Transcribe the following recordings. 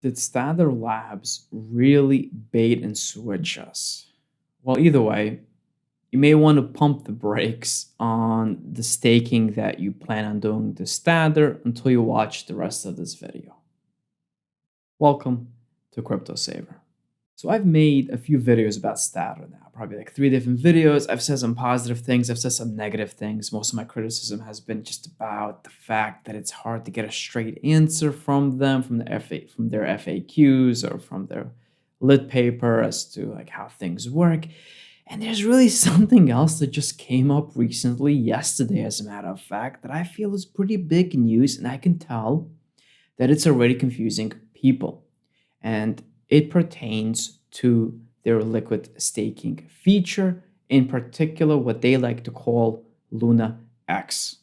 Did Stather Labs really bait and switch us? Well, either way, you may want to pump the brakes on the staking that you plan on doing to Stather until you watch the rest of this video. Welcome to Crypto Saver. So I've made a few videos about Stather now, probably like 3 different videos. I've said some positive things, I've said some negative things. Most of my criticism has been just about the fact that it's hard to get a straight answer from them, from their FAQs or from their lit paper as to like how things work. And there's really something else that just came up recently, yesterday, as a matter of fact, that I feel is pretty big news, and I can tell that it's already confusing people. And it pertains to their liquid staking feature, in particular, what they like to call Luna X.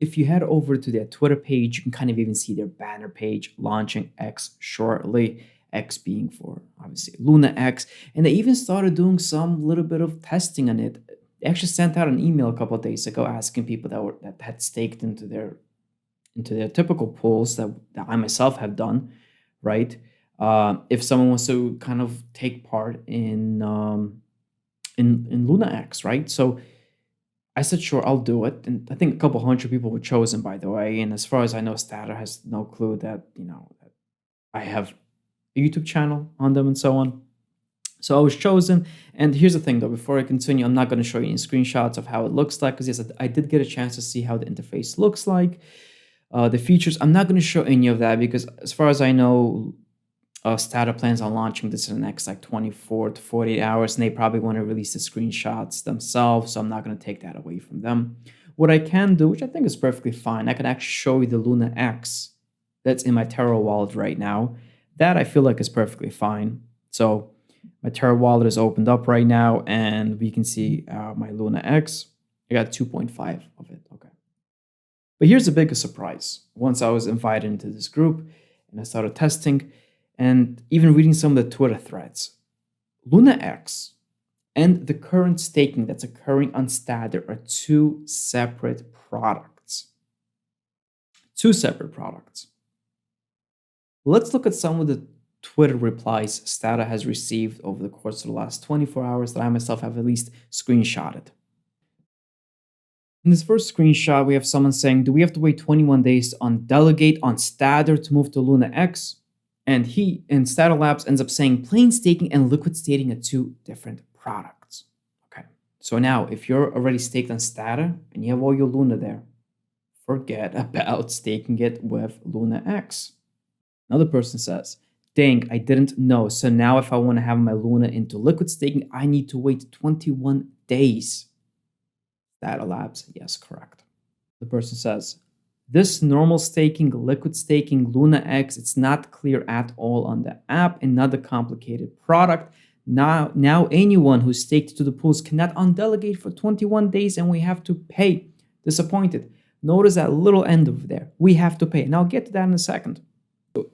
If you head over to their Twitter page, you can kind of even see their banner page launching X shortly. X being for obviously Luna X, and they even started doing some little bit of testing on it. They actually sent out an email a couple of days ago asking people that had staked into their typical pools that I myself have done, right? If someone wants to kind of take part in Luna X, right? So I said, sure, I'll do it. And I think a couple hundred people were chosen, by the way. And as far as I know, Stater has no clue that, that I have a YouTube channel on them and so on. So I was chosen. And here's the thing, though, before I continue, I'm not going to show you any screenshots of how it looks like, because yes, I did get a chance to see how the interface looks like. The features, I'm not going to show any of that because as far as I know, Stata plans on launching this in the next like 24 to 48 hours, and they probably want to release the screenshots themselves, so I'm not going to take that away from them. What I can do, which I think is perfectly fine, I can actually show you the Luna X that's in my Terra wallet right now. That I feel like is perfectly fine. So my Terra wallet is opened up right now, and we can see my Luna X. I got 2.5 of it. Okay. But here's the biggest surprise. Once I was invited into this group and I started testing and even reading some of the Twitter threads, Luna X and the current staking that's occurring on Stader are two separate products. Two separate products. Let's look at some of the Twitter replies Stader has received over the course of the last 24 hours that I myself have at least screenshotted. In this first screenshot, we have someone saying, do we have to wait 21 days to undelegate on Stader to move to Luna X? And he, in Stader Labs, ends up saying plain staking and liquid staking are two different products. Okay, so now if you're already staked on Stader and you have all your Luna there, forget about staking it with Luna X. Another person says, dang, I didn't know. So now if I want to have my Luna into liquid staking, I need to wait 21 days. That Labs, yes, correct. The person says, this normal staking, liquid staking, Luna X, it's not clear at all on the app, another complicated product. Now anyone who's staked to the pools cannot undelegate for 21 days and we have to pay. Disappointed. Notice that little end over there. We have to pay. And I'll get to that in a second.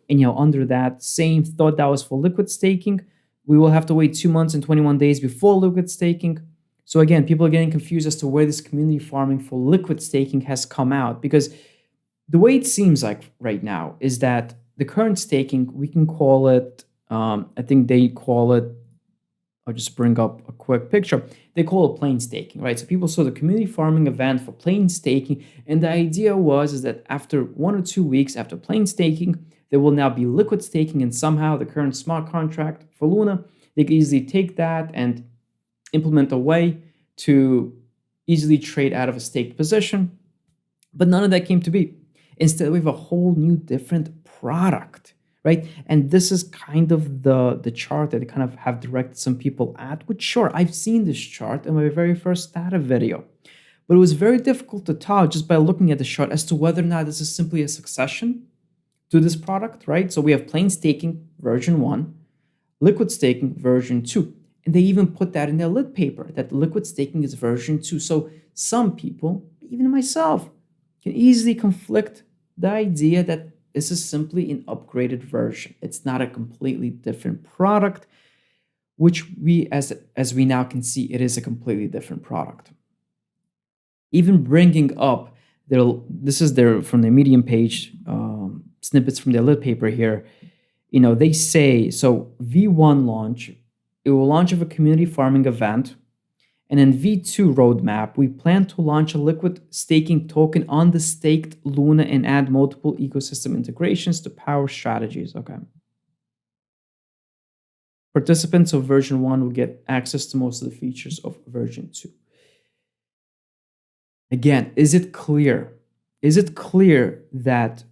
And under that same thought that was for liquid staking, we will have to wait 2 months and 21 days before liquid staking. So again, people are getting confused as to where this community farming for liquid staking has come out, because the way it seems like right now is that the current staking, we can call it, I think they call it, I'll just bring up a quick picture. They call it plain staking, right? So people saw the community farming event for plain staking, and the idea is that after 1 or 2 weeks after plain staking, there will now be liquid staking, and somehow the current smart contract for Luna, they can easily take that and implement a way to easily trade out of a staked position. But none of that came to be. Instead, we have a whole new different product, right? And this is kind of the chart that I kind of have directed some people at, which sure, I've seen this chart in my very first data video. But it was very difficult to tell just by looking at the chart as to whether or not this is simply a succession to this product, right? So we have plain staking version 1, liquid staking version 2. And they even put that in their lit paper, that liquid staking is version 2. So some people, even myself, can easily conflict the idea that this is simply an upgraded version. It's not a completely different product, which we, as we now can see, it is a completely different product. Even bringing up, this is from the Medium page, snippets from their lit paper here. They say so V1 launch, it will launch of a community farming event. And in V2 roadmap, we plan to launch a liquid staking token on the staked Luna and add multiple ecosystem integrations to power strategies. Okay. Participants of version 1 will get access to most of the features of version 2. Again, is it clear? Is it clear that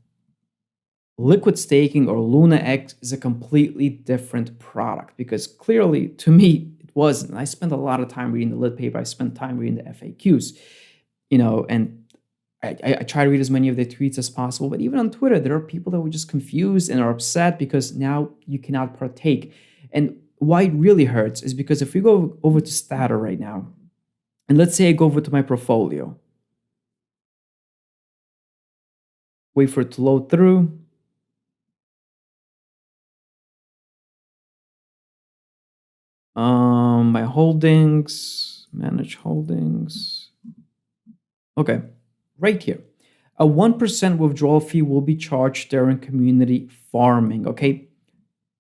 liquid staking or Luna X is a completely different product? Because clearly, to me, it wasn't. I spent a lot of time reading the lit paper. I spent time reading the FAQs, and I try to read as many of their tweets as possible. But even on Twitter, there are people that were just confused and are upset because now you cannot partake. And why it really hurts is because if we go over to Statter right now, and let's say I go over to my portfolio, wait for it to load through. My holdings, manage holdings. Okay, right here. A 1% withdrawal fee will be charged during community farming. Okay,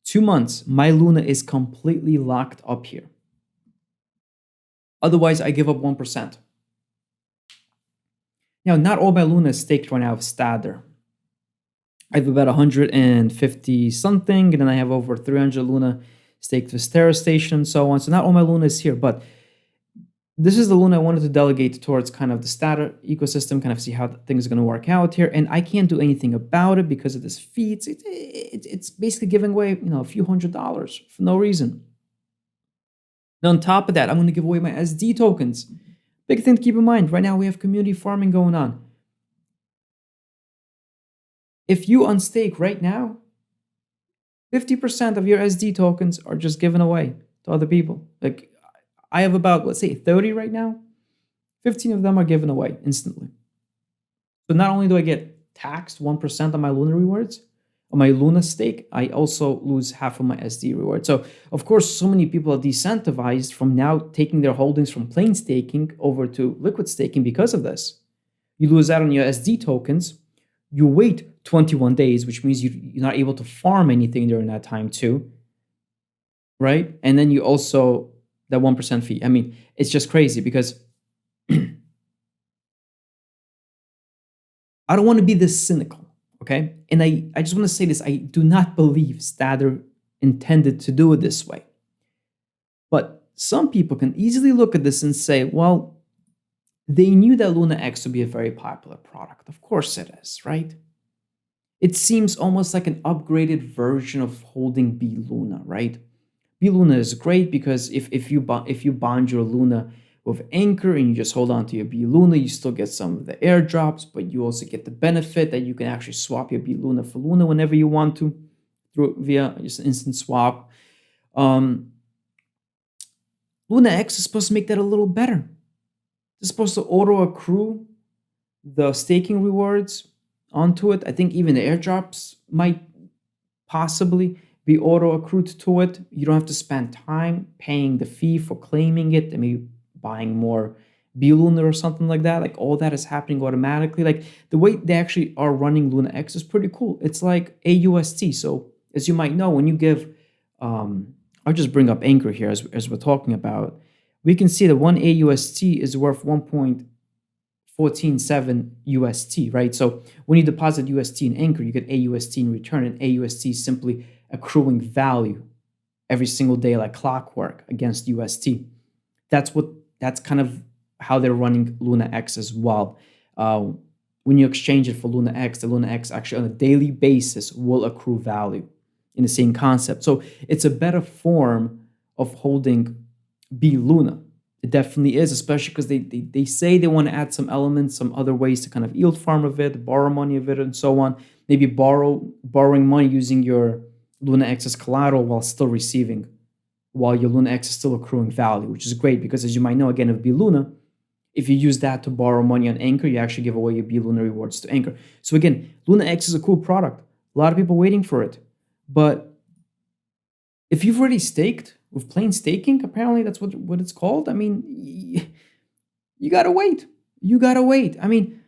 2 months, my Luna is completely locked up here. Otherwise, I give up 1%. Now, not all my Luna is staked right now of Stader. I have about 150 something, and then I have over 300 Luna staked with Terra Station and so on. So not all my Luna is here, but this is the Luna I wanted to delegate towards kind of the Stader ecosystem, kind of see how things are going to work out here. And I can't do anything about it because of this fee. It's basically giving away, a few $100s for no reason. Now, on top of that, I'm going to give away my SD tokens. Big thing to keep in mind. Right now, we have community farming going on. If you unstake right now, 50% of your SD tokens are just given away to other people. Like, I have about, let's say, 30 right now. 15 of them are given away instantly. So not only do I get taxed 1% on my Luna rewards, on my Luna stake, I also lose half of my SD reward. So, of course, so many people are decentivized from now taking their holdings from plain staking over to liquid staking because of this. You lose out on your SD tokens. You wait 21 days, which means you're not able to farm anything during that time too, right? And then you also, that 1% fee. I mean, it's just crazy because I don't want to be this cynical, okay? And I just want to say this. I do not believe Stader intended to do it this way. But some people can easily look at this and say, well, they knew that Luna X would be a very popular product. Of course it is, right? It seems almost like an upgraded version of holding B Luna, right? B Luna is great because if you bond your Luna with Anchor and you just hold on to your B Luna, you still get some of the airdrops, but you also get the benefit that you can actually swap your B Luna for Luna whenever you want to via just instant swap. Luna X is supposed to make that a little better. It's supposed to auto accrue the staking rewards onto it. I think even the airdrops might possibly be auto accrued to it. You don't have to spend time paying the fee for claiming it and maybe buying more B Luna or something like that. Like all that is happening automatically. Like the way they actually are running Luna X is pretty cool. It's like AUST. So as you might know, when you give, I'll just bring up Anchor here as we're talking about. We can see that one AUST is worth 1.147 UST, right? So when you deposit UST in Anchor, you get AUST in return, and AUST is simply accruing value every single day like clockwork against UST. That's kind of how they're running Luna X as well. When you exchange it for Luna X, the Luna X actually on a daily basis will accrue value in the same concept. So it's a better form of holding B Luna. It definitely is, especially because they say they want to add some elements, some other ways to kind of yield farm of it, borrow money of it, and so on. Maybe borrowing money using your Luna X as collateral while still receiving, while your Luna X is still accruing value, which is great because as you might know, again, of B Luna, if you use that to borrow money on Anchor, you actually give away your B Luna rewards to Anchor. So again, Luna X is a cool product. A lot of people waiting for it. But if you've already staked with plain staking, apparently that's what it's called. I mean, you gotta wait. You gotta wait. I mean,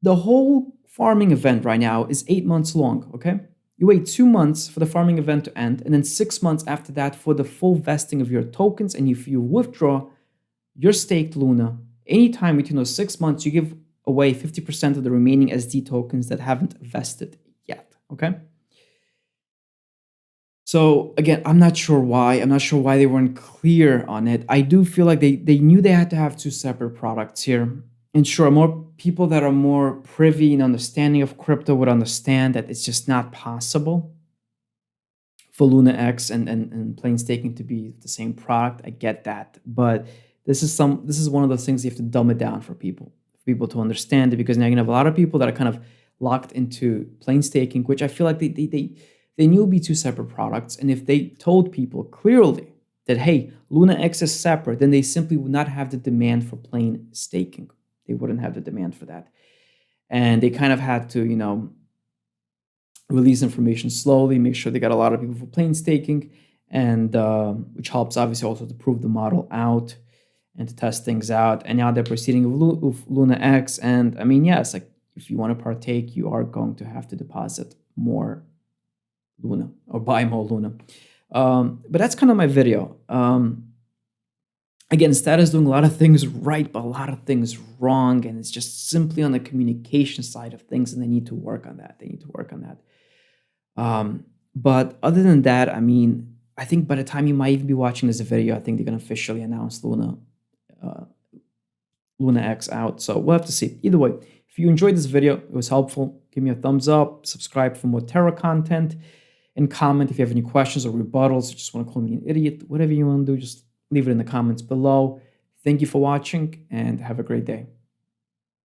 the whole farming event right now is 8 months long, okay? You wait 2 months for the farming event to end, and then 6 months after that for the full vesting of your tokens. And if you withdraw your staked Luna, anytime between those 6 months, you give away 50% of the remaining SD tokens that haven't vested yet. Okay. So again, I'm not sure why. I'm not sure why they weren't clear on it. I do feel like they knew they had to have two separate products here. And sure, more people that are more privy and understanding of crypto would understand that it's just not possible for Luna X and plain staking to be the same product. I get that. But this is one of those things you have to dumb it down for people to understand it, because now you have a lot of people that are kind of locked into plain staking, which I feel like they knew would be two separate products. And if they told people clearly that, hey, Luna X is separate, then they simply would not have the demand for plain staking. They wouldn't have the demand for that. And they kind of had to, release information slowly, make sure they got a lot of people for plain staking, and which helps obviously also to prove the model out and to test things out. And now they're proceeding with Luna X. And I mean, yes, like if you want to partake, you are going to have to deposit more Luna or buy more Luna. But that's kind of my video. Again, Status is doing a lot of things right, but a lot of things wrong. And it's just simply on the communication side of things. And they need to work on that. But other than that, I mean, I think by the time you might even be watching this video, I think they're going to officially announce Luna X out. So we'll have to see. Either way, if you enjoyed this video, it was helpful, give me a thumbs up, subscribe for more Terra content, and comment if you have any questions or rebuttals, or just want to call me an idiot, whatever you want to do, just leave it in the comments below. Thank you for watching and have a great day.